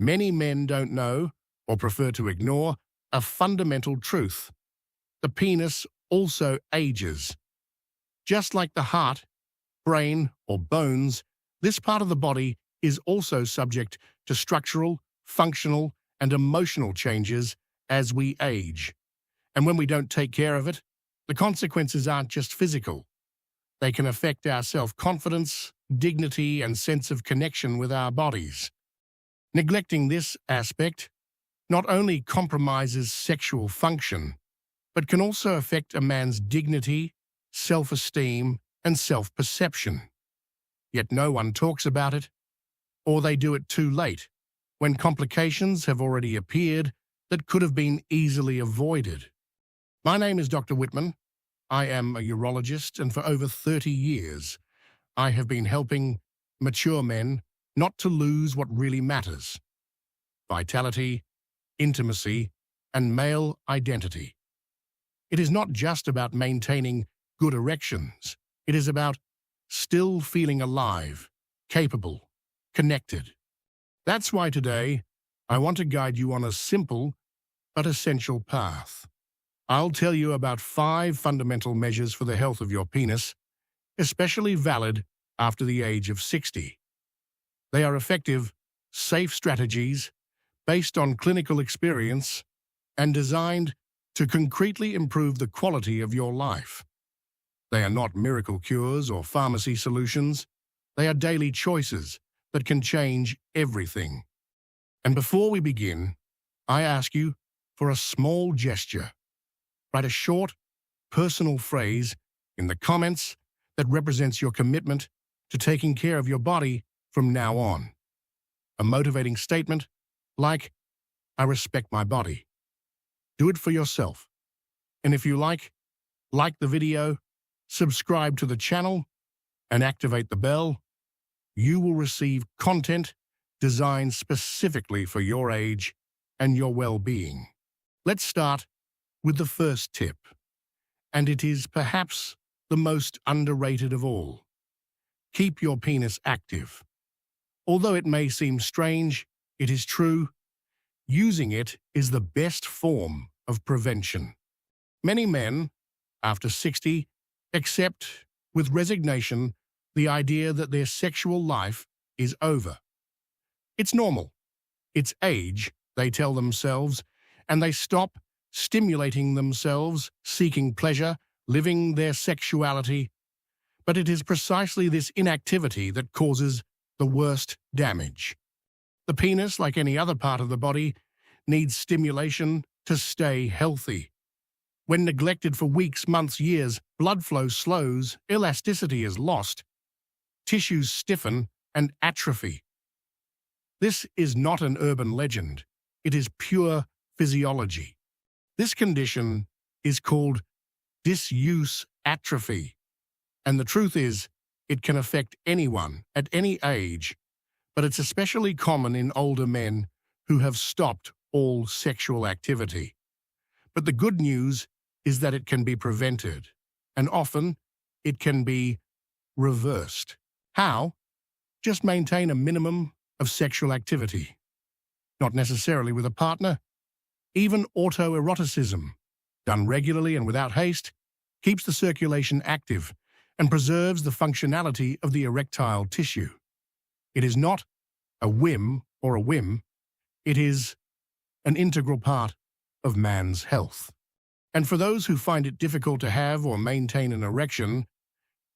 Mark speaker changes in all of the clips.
Speaker 1: Many men don't know, or prefer to ignore, a fundamental truth. The penis also ages. Just like the heart, brain, or bones, this part of the body is also subject to structural, functional, and emotional changes as we age. And when we don't take care of it, the consequences aren't just physical. They can affect our self-confidence, dignity, and sense of connection with our bodies. Neglecting this aspect not only compromises sexual function, but can also affect a man's dignity, self-esteem, and self-perception. Yet no one talks about it, or they do it too late, when complications have already appeared that could have been easily avoided. My name is Dr. Whitman. I am a urologist, and for over 30 years, I have been helping mature men not to lose what really matters: vitality, intimacy, and male identity. It is not just about maintaining good erections. It is about still feeling alive, capable, connected. That's why today, I want to guide you on a simple but essential path. I'll tell you about 5 fundamental measures for the health of your penis, especially valid after the age of 60. They are effective, safe strategies based on clinical experience and designed to concretely improve the quality of your life. They are not miracle cures or pharmacy solutions. They are daily choices that can change everything. And before we begin, I ask you for a small gesture. Write a short, personal phrase in the comments that represents your commitment to taking care of your body from now on. A motivating statement like, "I respect my body." Do it for yourself. And if you like the video, subscribe to the channel, and activate the bell. You will receive content designed specifically for your age and your well-being. Let's start with the first tip, and it is perhaps the most underrated of all. Keep your penis active. Although it may seem strange, it is true. Using it is the best form of prevention. Many men, after 60, accept with resignation the idea that their sexual life is over. It's normal. It's age, they tell themselves, and they stop stimulating themselves, seeking pleasure, living their sexuality. But it is precisely this inactivity that causes the worst damage. The penis, like any other part of the body, needs stimulation to stay healthy. When neglected for weeks, months, years, blood flow slows, elasticity is lost, tissues stiffen and atrophy. This is not an urban legend. It is pure physiology. This condition is called disuse atrophy. And the truth is, it can affect anyone at any age, but it's especially common in older men who have stopped all sexual activity. But the good news is that it can be prevented, and often it can be reversed. How? Just maintain a minimum of sexual activity. Not necessarily with a partner. Even autoeroticism, done regularly and without haste, keeps the circulation active and preserves the functionality of the erectile tissue. It is not a whim or a whim. It is an integral part of man's health. And for those who find it difficult to have or maintain an erection,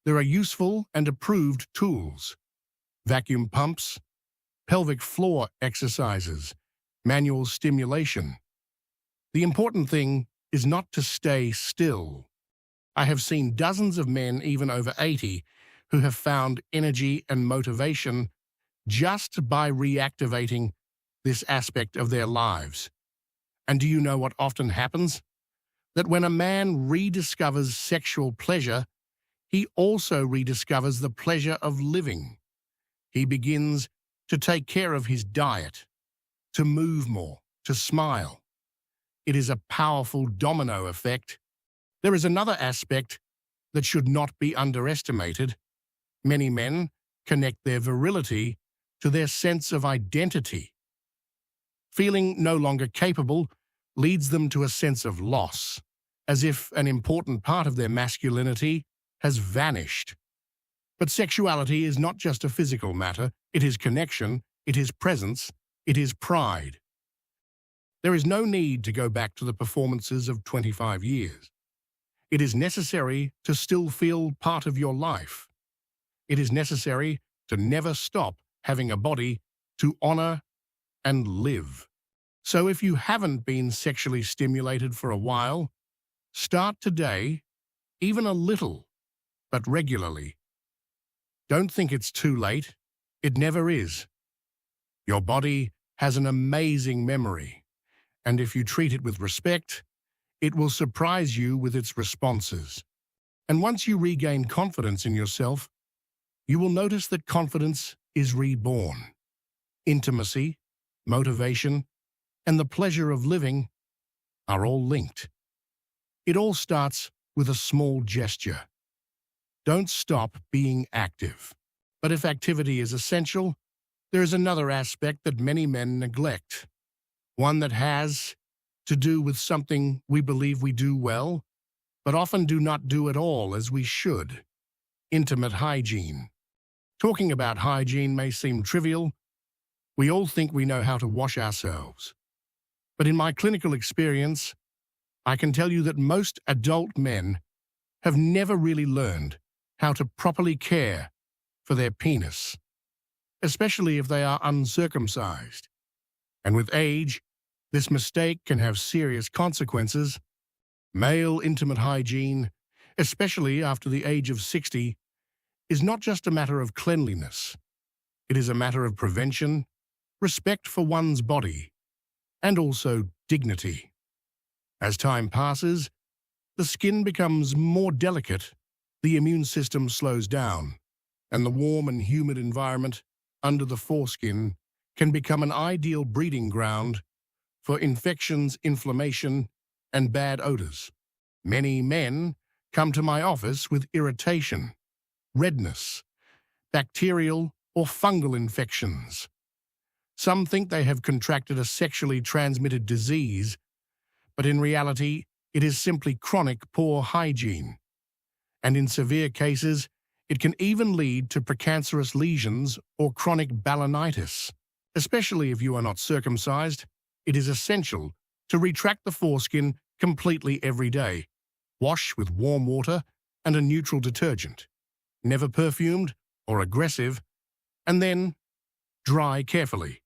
Speaker 1: there are useful and approved tools: vacuum pumps, pelvic floor exercises, manual stimulation. The important thing is not to stay still. I have seen dozens of men, even over 80, who have found energy and motivation just by reactivating this aspect of their lives. And do you know what often happens? That when a man rediscovers sexual pleasure, he also rediscovers the pleasure of living. He begins to take care of his diet, to move more, to smile. It is a powerful domino effect. There is another aspect that should not be underestimated. Many men connect their virility to their sense of identity. Feeling no longer capable leads them to a sense of loss, as if an important part of their masculinity has vanished. But sexuality is not just a physical matter, it is connection, it is presence, it is pride. There is no need to go back to the performances of 25 years. It is necessary to still feel part of your life. It is necessary to never stop having a body to honor and live. So if you haven't been sexually stimulated for a while, start today, even a little, but regularly. Don't think it's too late. It never is. Your body has an amazing memory, and if you treat it with respect, it will surprise you with its responses. And once you regain confidence in yourself, you will notice that confidence is reborn. Intimacy, motivation, and the pleasure of living are all linked. It all starts with a small gesture. Don't stop being active. But if activity is essential, there is another aspect that many men neglect, one that has to do with something we believe we do well, but often do not do at all as we should: intimate hygiene. Talking about hygiene may seem trivial. We all think we know how to wash ourselves. But in my clinical experience, I can tell you that most adult men have never really learned how to properly care for their penis, especially if they are uncircumcised. And with age, this mistake can have serious consequences. Male intimate hygiene, especially after the age of 60, is not just a matter of cleanliness. It is a matter of prevention, respect for one's body, and also dignity. As time passes, the skin becomes more delicate, the immune system slows down, and the warm and humid environment under the foreskin can become an ideal breeding ground for infections, inflammation, and bad odors. Many men come to my office with irritation, redness, bacterial or fungal infections. Some think they have contracted a sexually transmitted disease, but in reality, it is simply chronic poor hygiene. And in severe cases, it can even lead to precancerous lesions or chronic balanitis. Especially if you are not circumcised, it is essential to retract the foreskin completely every day. Wash with warm water and a neutral detergent, never perfumed or aggressive, and then dry carefully.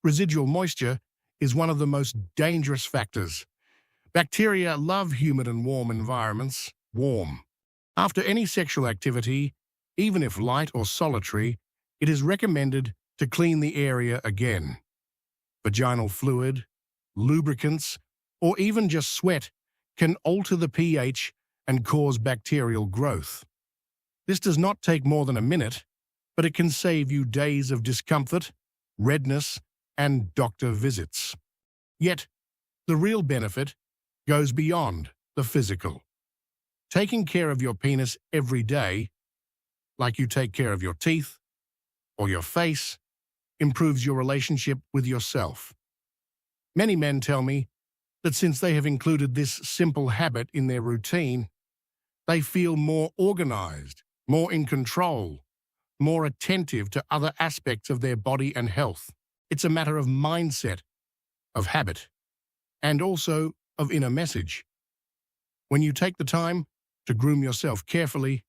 Speaker 1: Residual moisture is one of the most dangerous factors. Bacteria love humid and warm environments. Warm. After any sexual activity, even if light or solitary, it is recommended to clean the area again. Vaginal fluid, lubricants, or even just sweat can alter the pH and cause bacterial growth. This does not take more than a minute, but it can save you days of discomfort, redness, and doctor visits. Yet, the real benefit goes beyond the physical. Taking care of your penis every day, like you take care of your teeth or your face, improves your relationship with yourself. Many men tell me that since they have included this simple habit in their routine, they feel more organized, more in control, more attentive to other aspects of their body and health. It's a matter of mindset, of habit, and also of inner message. When you take the time to groom yourself carefully,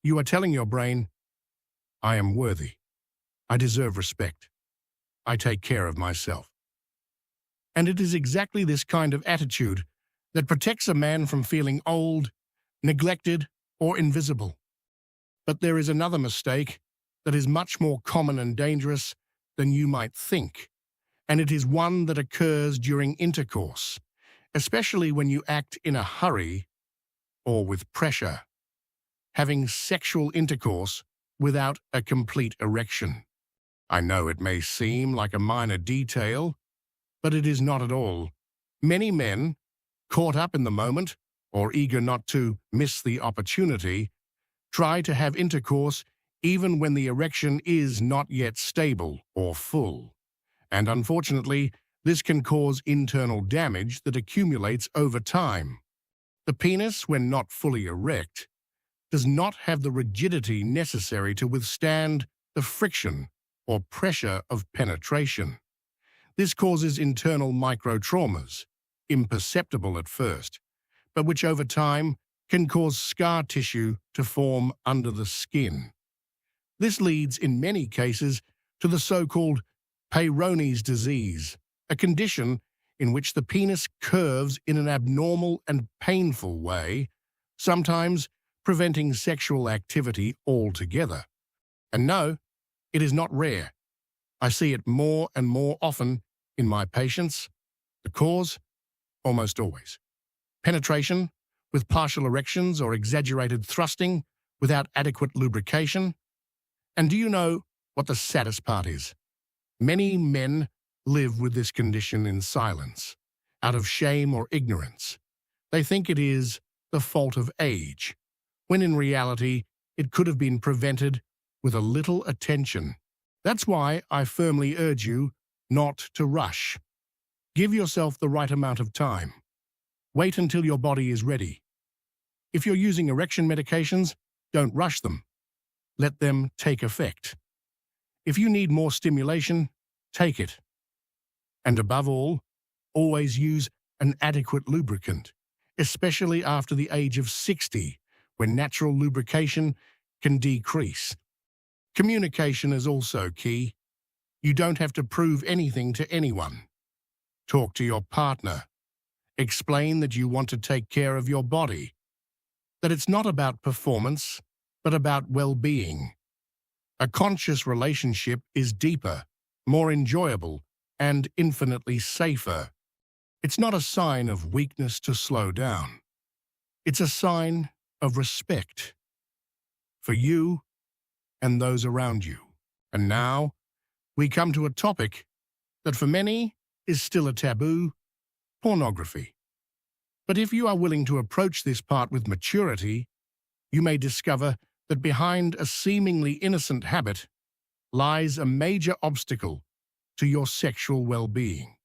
Speaker 1: you are telling your brain, I am worthy. I deserve respect. I take care of myself. And it is exactly this kind of attitude that protects a man from feeling old, neglected, or invisible. But there is another mistake that is much more common and dangerous than you might think, and it is one that occurs during intercourse, especially when you act in a hurry or with pressure. Having sexual intercourse without a complete erection. I know it may seem like a minor detail, but it is not at all. Many men, caught up in the moment or eager not to miss the opportunity, try to have intercourse even when the erection is not yet stable or full. And unfortunately, This can cause internal damage that accumulates over time. The penis, when not fully erect, does not have the rigidity necessary to withstand the friction or pressure of penetration. This causes internal microtraumas, imperceptible at first, but which over time can cause scar tissue to form under the skin. This leads, in many cases, to the so-called Peyronie's disease, a condition in which the penis curves in an abnormal and painful way, sometimes preventing sexual activity altogether. And no, it is not rare. I see it more and more often in my patients. The cause? Almost always. Penetration with partial erections or exaggerated thrusting without adequate lubrication. And do you know what the saddest part is? Many men live with this condition in silence, out of shame or ignorance. They think it is the fault of age, when in reality it could have been prevented with a little attention. That's why I firmly urge you not to rush. Give yourself the right amount of time. Wait until your body is ready. If you're using erection medications, don't rush them. Let them take effect. If you need more stimulation, take it. And above all, always use an adequate lubricant, especially after the age of 60, when natural lubrication can decrease. Communication is also key. You don't have to prove anything to anyone. Talk to your partner. Explain that you want to take care of your body, that it's not about performance, but about well-being. A conscious relationship is deeper, more enjoyable, and infinitely safer. It's not a sign of weakness to slow down. It's a sign of respect for you and those around you. And now, we come to a topic that for many is still a taboo: pornography. But if you are willing to approach this part with maturity, you may discover that behind a seemingly innocent habit lies a major obstacle to your sexual well-being.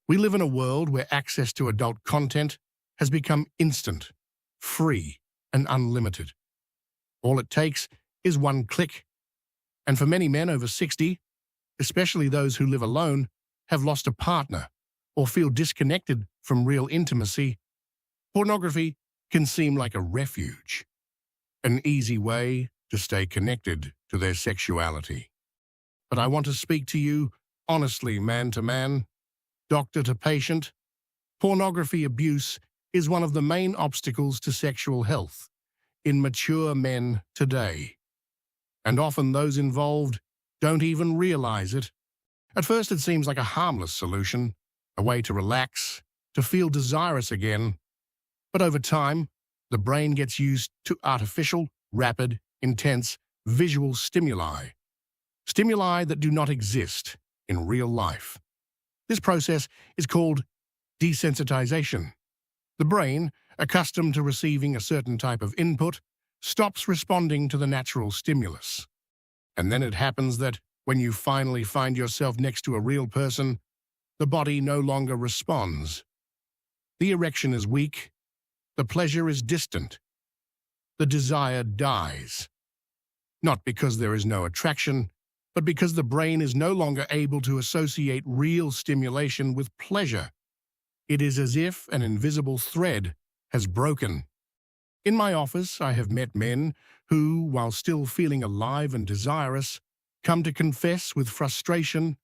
Speaker 1: We live in a world where access to adult content has become instant, free, and unlimited. All it takes is one click. And for many men over 60, especially those who live alone, have lost a partner or feel disconnected from real intimacy, pornography can seem like a refuge, an easy way to stay connected to their sexuality. But I want to speak to you honestly, man to man, doctor to patient. Pornography abuse is one of the main obstacles to sexual health in mature men today. And often those involved don't even realize it. At first it seems like a harmless solution, a way to relax, to feel desirous again. But over time, the brain gets used to artificial, rapid, intense visual stimuli. Stimuli that do not exist in real life. This process is called desensitization. The brain, accustomed to receiving a certain type of input, stops responding to the natural stimulus. And then it happens that when you finally find yourself next to a real person, the body no longer responds. The erection is weak. The pleasure is distant. The desire dies. Not because there is no attraction, but because the brain is no longer able to associate real stimulation with pleasure. It is as if an invisible thread has broken. In my office, I have met men who, while still feeling alive and desirous, come to confess with frustration,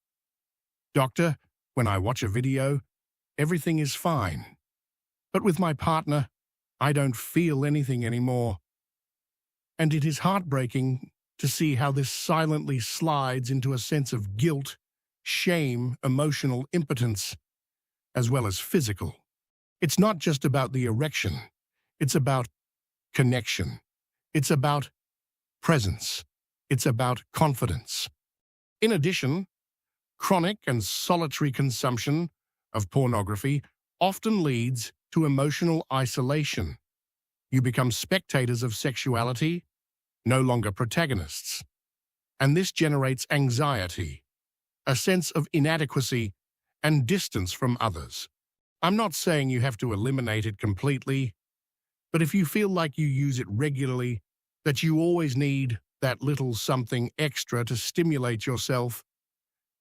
Speaker 1: "Doctor, when I watch a video, everything is fine. But with my partner, I don't feel anything anymore." And it is heartbreaking to see how this silently slides into a sense of guilt, shame, emotional impotence, as well as physical. It's not just about the erection. It's about connection. It's about presence. It's about confidence. In addition, chronic and solitary consumption of pornography often leads to emotional isolation. You become spectators of sexuality, no longer protagonists. And this generates anxiety, a sense of inadequacy, and distance from others. I'm not saying you have to eliminate it completely, but if you feel like you use it regularly, that you always need that little something extra to stimulate yourself,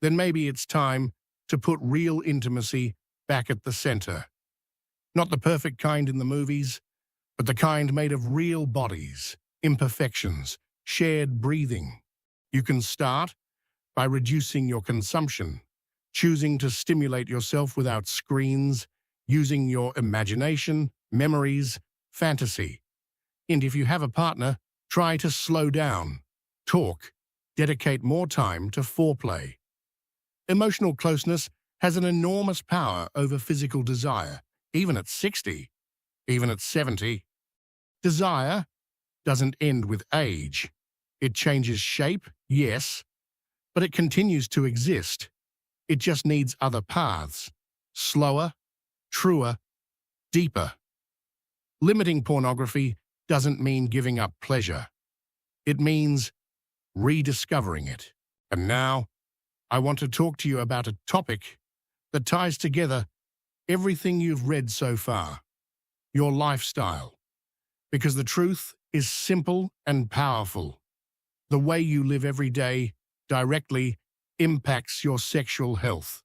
Speaker 1: then maybe it's time to put real intimacy back at the center. Not the perfect kind in the movies, but the kind made of real bodies, imperfections, shared breathing. You can start by reducing your consumption, choosing to stimulate yourself without screens, using your imagination, memories, fantasy. And if you have a partner, try to slow down, talk, dedicate more time to foreplay. Emotional closeness has an enormous power over physical desire, even at 60, even at 70. Desire doesn't end with age. It changes shape, yes, but it continues to exist. It just needs other paths, slower, truer, deeper. Limiting pornography doesn't mean giving up pleasure. It means rediscovering it. And now, I want to talk to you about a topic that ties together everything you've read so far, your lifestyle. Because the truth is simple and powerful. The way you live every day directly impacts your sexual health.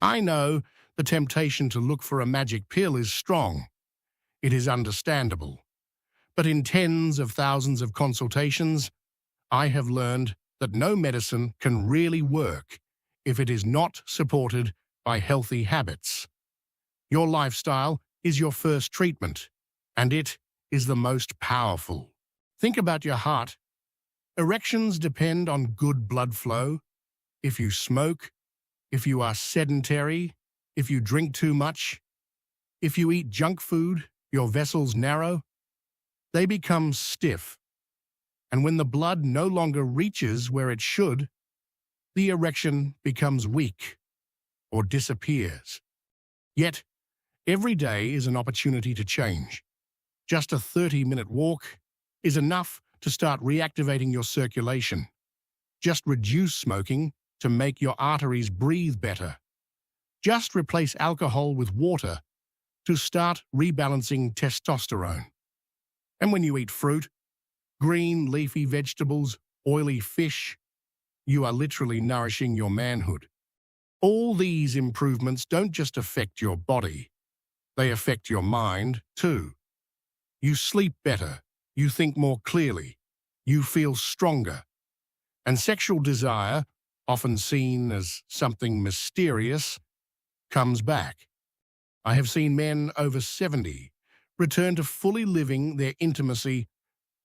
Speaker 1: I know the temptation to look for a magic pill is strong. It is understandable. But in tens of thousands of consultations, I have learned that no medicine can really work if it is not supported by healthy habits. Your lifestyle is your first treatment, and it is the most powerful. Think about your heart. Erections depend on good blood flow. If you smoke, if you are sedentary, if you drink too much, if you eat junk food, your vessels narrow, they become stiff. And when the blood no longer reaches where it should, the erection becomes weak or disappears. Yet, every day is an opportunity to change. Just a 30-minute walk is enough to start reactivating your circulation. Just reduce smoking to make your arteries breathe better. Just replace alcohol with water to start rebalancing testosterone. And when you eat fruit, green leafy vegetables, oily fish, you are literally nourishing your manhood. All these improvements don't just affect your body, they affect your mind too. You sleep better, you think more clearly, you feel stronger. And sexual desire, often seen as something mysterious, comes back. I have seen men over 70 return to fully living their intimacy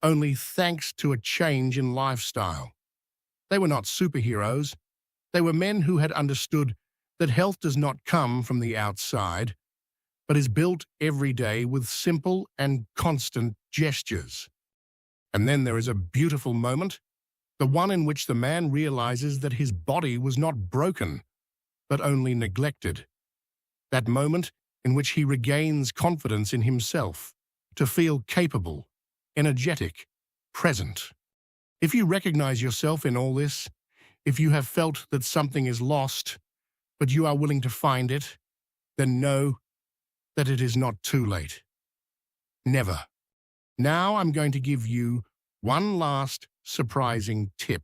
Speaker 1: only thanks to a change in lifestyle. They were not superheroes. They were men who had understood that health does not come from the outside, but is built every day with simple and constant gestures. And then there is a beautiful moment, the one in which the man realizes that his body was not broken, but only neglected. That moment in which he regains confidence in himself, to feel capable, energetic, present. If you recognize yourself in all this, if you have felt that something is lost, but you are willing to find it, then know that it is not too late. Never. Now I'm going to give you one last surprising tip.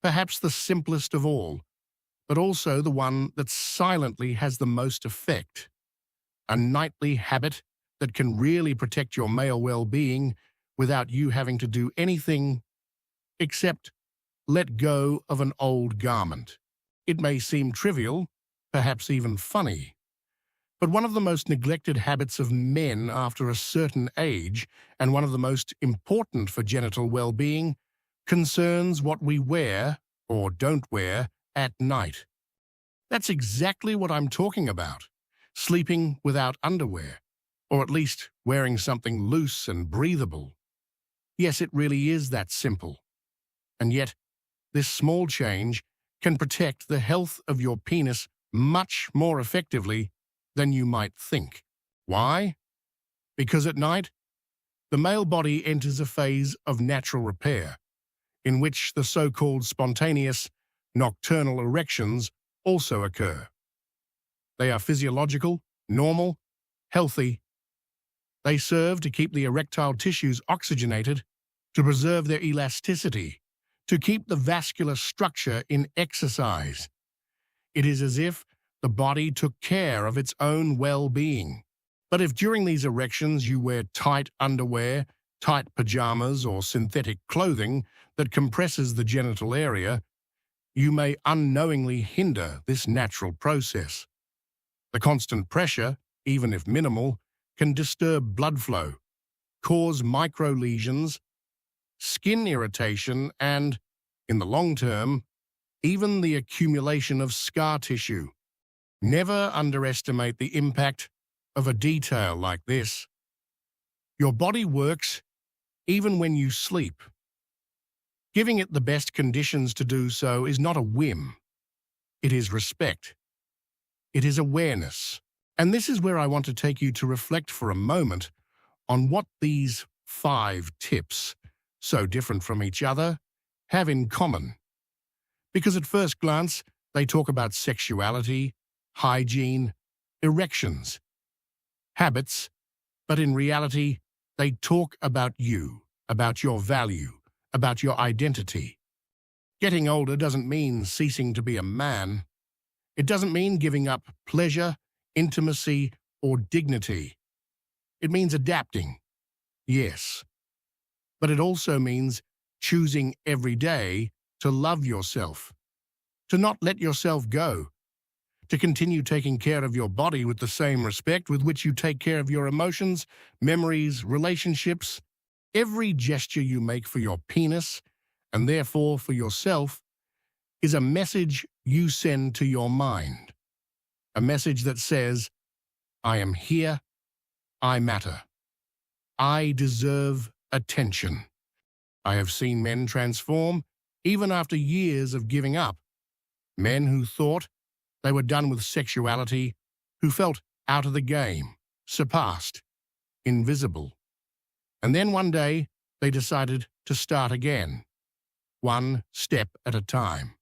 Speaker 1: Perhaps the simplest of all, but also the one that silently has the most effect. A nightly habit that can really protect your male well-being without you having to do anything except let go of an old garment. It may seem trivial, perhaps even funny, but one of the most neglected habits of men after a certain age, and one of the most important for genital well-being, concerns what we wear or don't wear at night. That's exactly what I'm talking about. Sleeping without underwear, or at least wearing something loose and breathable. Yes, it really is that simple. And yet, this small change can protect the health of your penis much more effectively than you might think. Why? Because at night, the male body enters a phase of natural repair, in which the so-called spontaneous nocturnal erections also occur. They are physiological, normal, healthy. They serve to keep the erectile tissues oxygenated, to preserve their elasticity, to keep the vascular structure in exercise. It is as if the body took care of its own well-being. But if during these erections you wear tight underwear, tight pajamas, or synthetic clothing that compresses the genital area, you may unknowingly hinder this natural process. The constant pressure, even if minimal, can disturb blood flow, cause micro-lesions, skin irritation, and, in the long term, even the accumulation of scar tissue. Never underestimate the impact of a detail like this. Your body works even when you sleep. Giving it the best conditions to do so is not a whim. It is respect. It is awareness. And this is where I want to take you to reflect for a moment on what these 5 tips, so different from each other, have in common. Because at first glance, they talk about sexuality, hygiene, erections, habits, but in reality, they talk about you, about your value, about your identity. Getting older doesn't mean ceasing to be a man. It doesn't mean giving up pleasure, intimacy, or dignity. It means adapting, yes. But it also means choosing every day to love yourself, to not let yourself go, to continue taking care of your body with the same respect with which you take care of your emotions, memories, relationships. Every gesture you make for your penis, and therefore for yourself, is a message you send to your mind. A message that says, I am here, I matter. I deserve attention. I have seen men transform even after years of giving up. Men who thought they were done with sexuality, who felt out of the game, surpassed, invisible. And then one day, they decided to start again, one step at a time.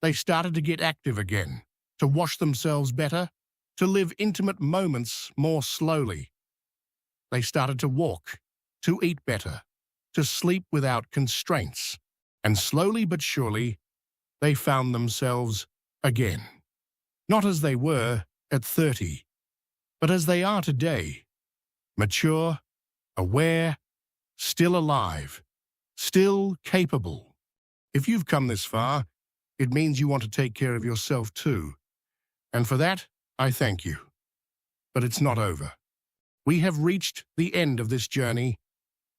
Speaker 1: They started to get active again, to wash themselves better, to live intimate moments more slowly. They started to walk, to eat better, to sleep without constraints. And slowly but surely, they found themselves again. Not as they were at 30, but as they are today, mature, aware, still alive, still capable. If you've come this far, it means you want to take care of yourself too. And for that, I thank you. But it's not over. We have reached the end of this journey,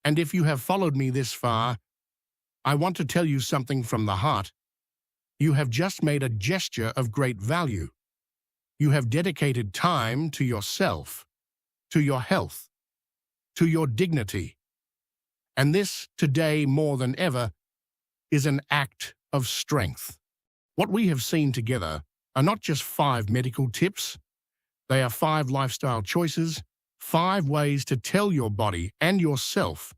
Speaker 1: and if you have followed me this far, I want to tell you something from the heart. You have just made a gesture of great value. You have dedicated time to yourself, to your health, to your dignity. And this, today more than ever, is an act of strength. What we have seen together are not just 5 medical tips. They are 5 lifestyle choices, 5 ways to tell your body and yourself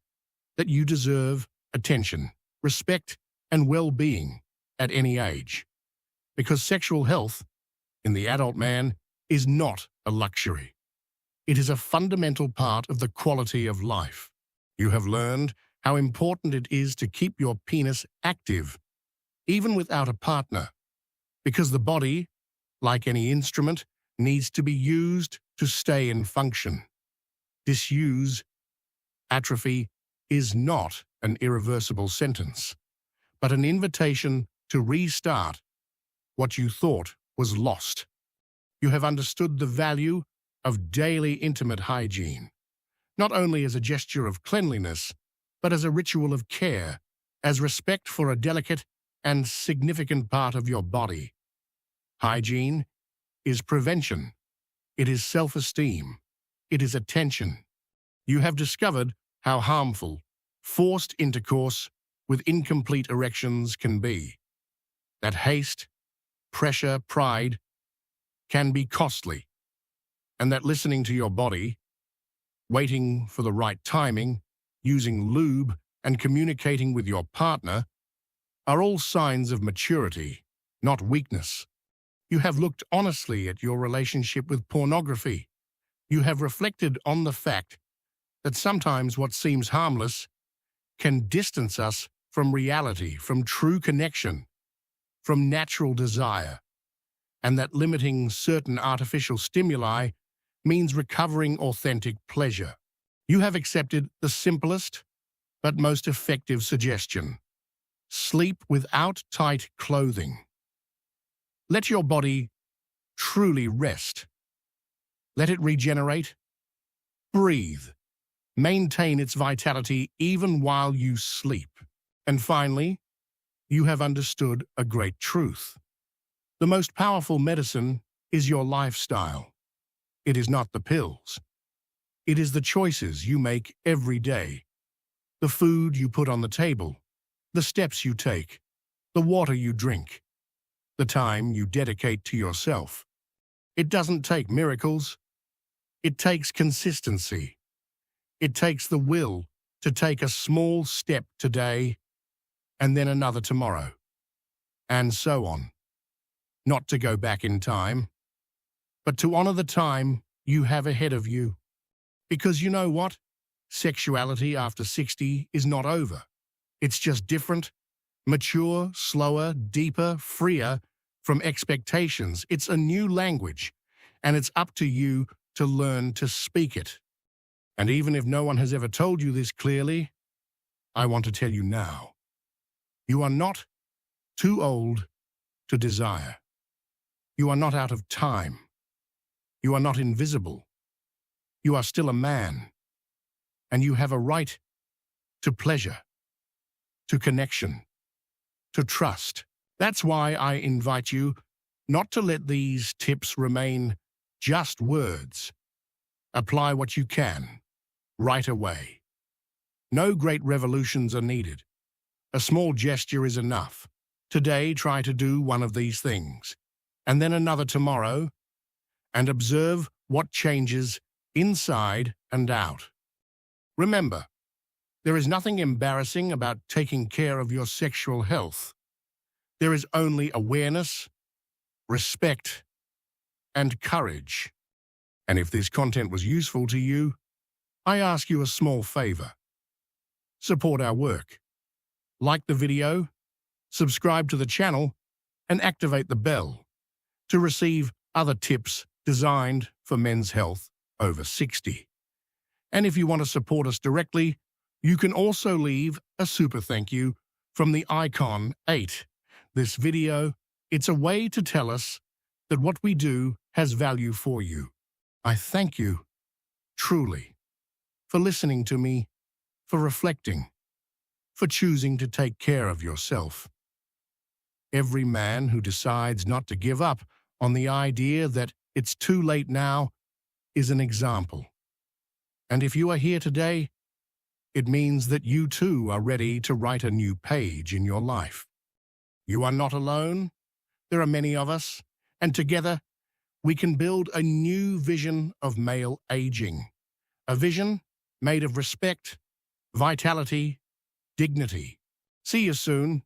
Speaker 1: that you deserve attention, respect, and well-being at any age. Because sexual health, in the adult man, is not a luxury. It is a fundamental part of the quality of life. You have learned how important it is to keep your penis active, even without a partner, because the body, like any instrument, needs to be used to stay in function. Disuse, atrophy, is not an irreversible sentence, but an invitation to restart what you thought was lost. You have understood the value of daily intimate hygiene, not only as a gesture of cleanliness, but as a ritual of care, as respect for a delicate and significant part of your body. Hygiene is prevention. It is self-esteem. It is attention. You have discovered how harmful forced intercourse with incomplete erections can be. That haste, pressure, pride can be costly, and that listening to your body, waiting for the right timing, using lube, and communicating with your partner are all signs of maturity, not weakness. You have looked honestly at your relationship with pornography. You have reflected on the fact that sometimes what seems harmless can distance us from reality, from true connection, from natural desire, and that limiting certain artificial stimuli means recovering authentic pleasure. You have accepted the simplest but most effective suggestion: sleep without tight clothing. Let your body truly rest. Let it regenerate. Breathe. Maintain its vitality even while you sleep. And finally, you have understood a great truth. The most powerful medicine is your lifestyle. It is not the pills. It is the choices you make every day. The food you put on the table, the steps you take, the water you drink, the time you dedicate to yourself. It doesn't take miracles. It takes consistency. It takes the will to take a small step today and then another tomorrow, and so on. Not to go back in time, but to honor the time you have ahead of you. Because you know what? Sexuality after 60 is not over. It's just different, mature, slower, deeper, freer from expectations. It's a new language, and it's up to you to learn to speak it. And even if no one has ever told you this clearly, I want to tell you now. You are not too old to desire. You are not out of time. You are not invisible. You are still a man, and you have a right to pleasure, to connection, to trust. That's why I invite you not to let these tips remain just words. Apply what you can, right away. No great revolutions are needed. A small gesture is enough. Today, try to do one of these things, and then another tomorrow, and observe what changes inside and out. Remember, there is nothing embarrassing about taking care of your sexual health. There is only awareness, respect, and courage. And if this content was useful to you, I ask you a small favor. Support our work. Like the video, subscribe to the channel, and activate the bell to receive other tips designed for men's health over 60. And if you want to support us directly, you can also leave a super thank you from the icon 8. This video, it's a way to tell us that what we do has value for you. I thank you, truly, for listening to me, for reflecting, for choosing to take care of yourself. Every man who decides not to give up on the idea that it's too late now is an example. And if you are here today, it means that you too are ready to write a new page in your life. You are not alone. There are many of us, and together we can build a new vision of male aging. A vision made of respect, vitality, dignity. See you soon,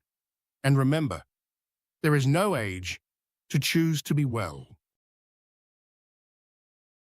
Speaker 1: and remember, there is no age to choose to be well.